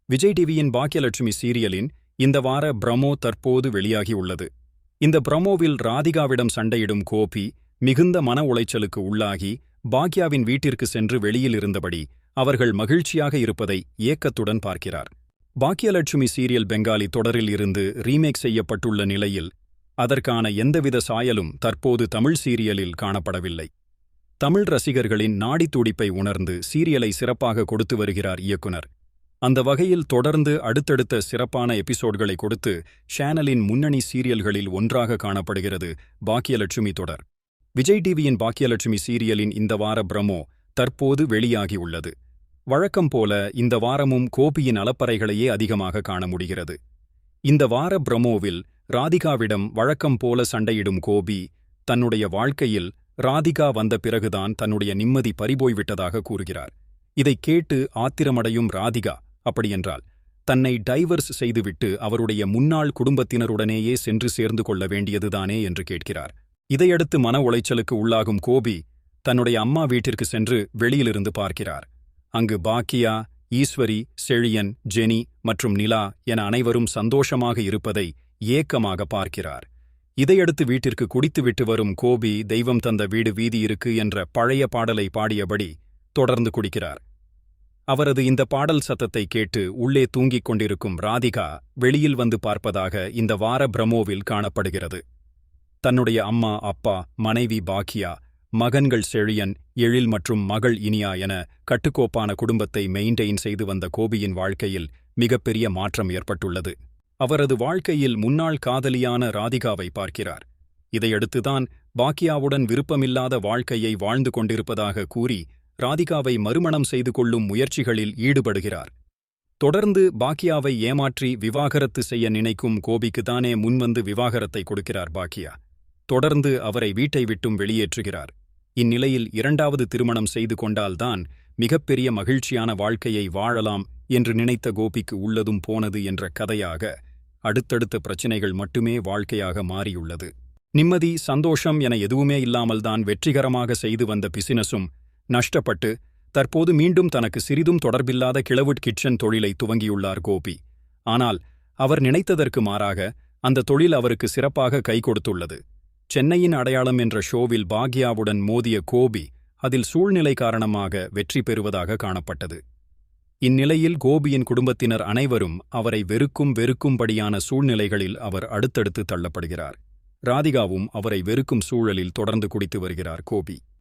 விஜய் டிவியின் பாக்கியலட்சுமி சீரியலின் இந்த வார ப்ரமோ தற்போது வெளியாகியுள்ளது. இந்த ப்ரமோவில் ராதிகாவிடம் சண்டையிடும் கோபி மிகுந்த மன உளைச்சலுக்கு உள்ளாகி பாக்யாவின் வீட்டிற்கு சென்று வெளியில் இருந்தபடி அவர்கள் மகிழ்ச்சியாக இருப்பதை ஏக்கத்துடன் பார்க்கிறார். பாக்கியலட்சுமி சீரியல் பெங்காலி தொடரில் இருந்து ரீமேக் செய்யப்பட்டுள்ள நிலையில் அதற்கான எந்தவித சாயலும் தற்போது தமிழ் சீரியலில் காணப்படவில்லை. தமிழ் ரசிகர்களின் நாடி துடிப்பை உணர்ந்து சீரியலை சிறப்பாக கொடுத்து வருகிறார் இயக்குனர். அந்த வகையில் தொடர்ந்து அடுத்தடுத்த சிறப்பான எபிசோட்களை கொடுத்து சேனலின் முன்னணி சீரியல்களில் ஒன்றாக காணப்படுகிறது பாக்கியலட்சுமி தொடர். விஜய் டிவியின் பாக்கியலட்சுமி சீரியலின் இந்த வார ப்ரமோ தற்போது வெளியாகியுள்ளது. வழக்கம் போல இந்த வாரமும் கோபியின் அலப்பறைகளையே அதிகமாக காண முடிகிறது. இந்த வார ப்ரமோவில் ராதிகாவிடம் வழக்கம் போல சண்டையிடும் கோபி தன்னுடைய வாழ்க்கையில் ராதிகா வந்த பிறகுதான் தன்னுடைய நிம்மதி பறிபோய்விட்டதாக கூறுகிறார். இதைக் கேட்டு ஆத்திரமடையும் ராதிகா, அப்படியென்றால் தன்னை டைவர்ஸ் செய்துவிட்டு அவருடைய முன்னாள் குடும்பத்தினருடனேயே சென்று சேர்ந்து கொள்ள வேண்டியதுதானே என்று கேட்கிறார். இதையடுத்து மன உளைச்சலுக்கு உள்ளாகும் கோபி தன்னுடைய அம்மா வீட்டிற்கு சென்று வெளியிலிருந்து பார்க்கிறார். அங்கு பாக்கியா, ஈஸ்வரி, செழியன், ஜெனி மற்றும் நிலா என அனைவரும் சந்தோஷமாக இருப்பதை ஏக்கமாக பார்க்கிறார். இதையடுத்து வீட்டிற்கு குடித்துவிட்டு வரும் கோபி தெய்வம் தந்த வீடு வீதி இருக்கு என்ற பழைய பாடலை பாடியபடி தொடர்ந்து குடிக்கிறார். அவரது இந்த பாடல் சத்தத்தை கேட்டு உள்ளே தூங்கிக் கொண்டிருக்கும் ராதிகா வெளியில் வந்து பார்ப்பதாக இந்த வார ப்ரமோவில் காணப்படுகிறது. தன்னுடைய அம்மா, அப்பா, மனைவி பாக்கியா, மகன்கள் செழியன், எழில் மற்றும் மகள் இனியா என கட்டுக்கோப்பான குடும்பத்தை மெயின்டெயின் செய்து வந்த கோபியின் வாழ்க்கையில் மிகப்பெரிய மாற்றம் ஏற்பட்டுள்ளது. அவரது வாழ்க்கையில் முன்னாள் காதலியான ராதிகாவை பார்க்கிறார். இதையடுத்துதான் பாக்கியாவுடன் விருப்பமில்லாத வாழ்க்கையை வாழ்ந்து கொண்டிருப்பதாக கூறி ராதிகாவை மறுமணம் செய்து கொள்ளும் முயற்சிகளில் ஈடுபடுகிறார். தொடர்ந்து பாக்கியாவை ஏமாற்றி விவாகரத்து செய்ய நினைக்கும் கோபிக்குத்தானே முன்வந்து விவாகரத்தை கொடுக்கிறார் பாக்கியா. தொடர்ந்து அவரை வீட்டை விட்டும் வெளியேற்றுகிறார். இந்நிலையில் இரண்டாவது திருமணம் செய்து கொண்டால்தான் மிகப்பெரிய மகிழ்ச்சியான வாழ்க்கையை வாழலாம் என்று நினைத்த கோபிக்கு உள்ளதும் போனது என்ற கதையாக அடுத்தடுத்த பிரச்சினைகள் மட்டுமே வாழ்க்கையாக மாறியுள்ளது. நிம்மதி, சந்தோஷம் என எதுவுமே இல்லாமல்தான் வெற்றிகரமாக செய்து வந்த பிசினஸும் நஷ்டப்பட்டு தற்போது மீண்டும் தனக்கு சிறிதும் தொடர்பில்லாத கிளவுட் கிச்சன் தொழிலை துவங்கியுள்ளார் கோபி. ஆனால் அவர் நினைத்ததற்கு மாறாக அந்த தொழில் அவருக்கு சிறப்பாக கை கொடுத்துள்ளது. சென்னையின் அடையாளம் என்ற ஷோவில் பாக்யாவுடன் மோதிய கோபி அதில் சூழ்நிலை காரணமாக வெற்றி பெறுவதாக காணப்பட்டது. இந்நிலையில் கோபியின் குடும்பத்தினர் அனைவரும் அவரை வெறுக்கும்படியான சூழ்நிலைகளில் அவர் அடுத்தடுத்து தள்ளப்படுகிறார். ராதிகாவும் அவரை வெறுக்கும் சூழலில் தொடர்ந்து குடித்து வருகிறார் கோபி.